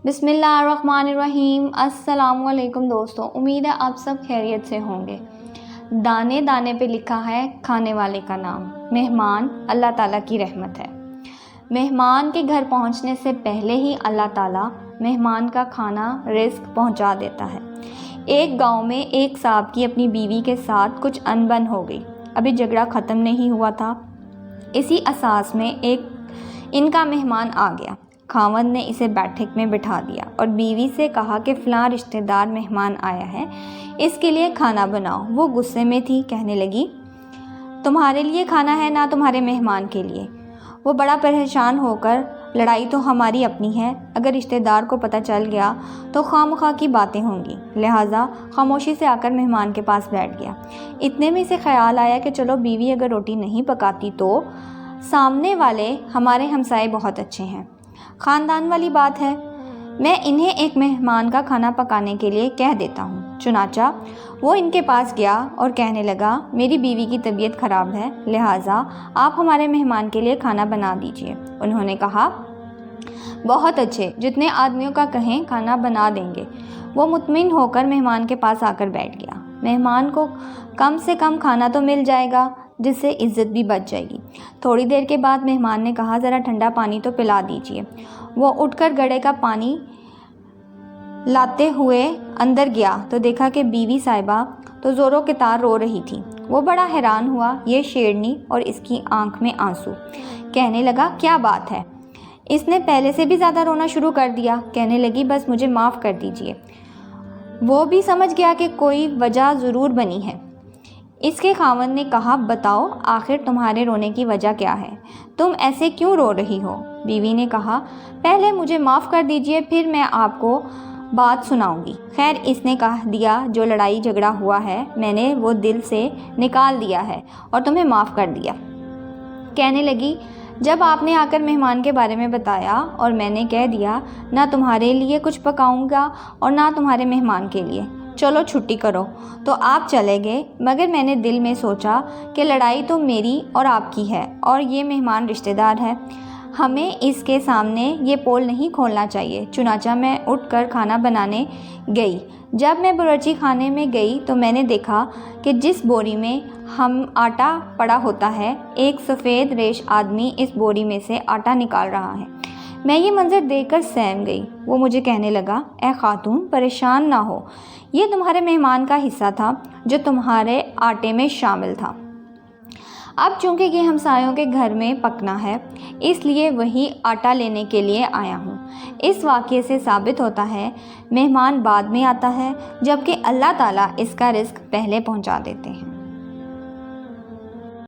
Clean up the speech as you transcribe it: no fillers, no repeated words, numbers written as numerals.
بسم اللہ الرحمن الرحیم۔ السلام علیکم دوستوں، امید ہے آپ سب خیریت سے ہوں گے۔ دانے دانے پہ لکھا ہے کھانے والے کا نام۔ مہمان اللہ تعالیٰ کی رحمت ہے۔ مہمان کے گھر پہنچنے سے پہلے ہی اللہ تعالیٰ مہمان کا کھانا رزق پہنچا دیتا ہے۔ ایک گاؤں میں ایک صاحب کی اپنی بیوی کے ساتھ کچھ انبن ہو گئی۔ ابھی جھگڑا ختم نہیں ہوا تھا، اسی اساس میں ان کا مہمان آ گیا۔ خاوند نے اسے بیٹھک میں بٹھا دیا اور بیوی سے کہا کہ فلاں رشتہ دار مہمان آیا ہے، اس کے لیے کھانا بناؤ۔ وہ غصے میں تھی، کہنے لگی تمہارے لیے کھانا ہے نہ تمہارے مہمان کے لیے۔ وہ بڑا پریشان ہو کر لڑائی تو ہماری اپنی ہے، اگر رشتہ دار کو پتہ چل گیا تو خواہ مخواہ کی باتیں ہوں گی، لہٰذا خاموشی سے آ کر مہمان کے پاس بیٹھ گیا۔ اتنے میں اسے خیال آیا کہ چلو بیوی اگر روٹی نہیں پکاتی تو سامنے والے ہمارے ہمسائے بہت اچھے ہیں، خاندان والی بات ہے، میں انہیں ایک مہمان کا کھانا پکانے کے لیے کہہ دیتا ہوں۔ چنانچہ وہ ان کے پاس گیا اور کہنے لگا میری بیوی کی طبیعت خراب ہے، لہٰذا آپ ہمارے مہمان کے لیے کھانا بنا دیجیے۔ انہوں نے کہا بہت اچھے، جتنے آدمیوں کا کہیں کھانا بنا دیں گے۔ وہ مطمئن ہو کر مہمان کے پاس آ کر بیٹھ گیا۔ مہمان کو کم سے کم کھانا تو مل جائے گا، جس سے عزت بھی بچ جائے گی۔ تھوڑی دیر کے بعد مہمان نے کہا ذرا ٹھنڈا پانی تو پلا دیجیے۔ وہ اٹھ کر گھڑے کا پانی لاتے ہوئے اندر گیا تو دیکھا کہ بیوی صاحبہ تو زوروں کے تار رو رہی تھی۔ وہ بڑا حیران ہوا، یہ شیرنی اور اس کی آنکھ میں آنسو۔ کہنے لگا کیا بات ہے؟ اس نے پہلے سے بھی زیادہ رونا شروع کر دیا۔ کہنے لگی بس مجھے معاف کر دیجیے۔ وہ بھی سمجھ گیا کہ کوئی وجہ ضرور بنی ہے۔ اس کے خاوند نے کہا بتاؤ آخر تمہارے رونے کی وجہ کیا ہے؟ تم ایسے کیوں رو رہی ہو؟ بیوی نے کہا پہلے مجھے معاف کر دیجئے، پھر میں آپ کو بات سناؤں گی۔ خیر اس نے کہہ دیا جو لڑائی جھگڑا ہوا ہے میں نے وہ دل سے نکال دیا ہے اور تمہیں معاف کر دیا۔ کہنے لگی جب آپ نے آ کر مہمان کے بارے میں بتایا اور میں نے کہہ دیا نہ تمہارے لیے کچھ پکاؤں گا اور نہ تمہارے مہمان کے لیے، چلو چھٹی کرو، تو آپ چلے گئے، مگر میں نے دل میں سوچا کہ لڑائی تو میری اور آپ کی ہے اور یہ مہمان رشتہ دار ہے، ہمیں اس کے سامنے یہ پول نہیں کھولنا چاہیے۔ چنانچہ میں اٹھ کر کھانا بنانے گئی۔ جب میں باورچی خانے میں گئی تو میں نے دیکھا کہ جس بوری میں ہم آٹا پڑا ہوتا ہے، ایک سفید ریش آدمی اس بوری میں سے آٹا نکال رہا ہے۔ میں یہ منظر دیکھ کر سہم گئی۔ وہ مجھے کہنے لگا اے خاتون پریشان نہ ہو، یہ تمہارے مہمان کا حصہ تھا جو تمہارے آٹے میں شامل تھا۔ اب چونکہ یہ ہمسایوں کے گھر میں پکنا ہے اس لیے وہی آٹا لینے کے لیے آیا ہوں۔ اس واقعے سے ثابت ہوتا ہے مہمان بعد میں آتا ہے، جبکہ اللہ تعالیٰ اس کا رزق پہلے پہنچا دیتے ہیں۔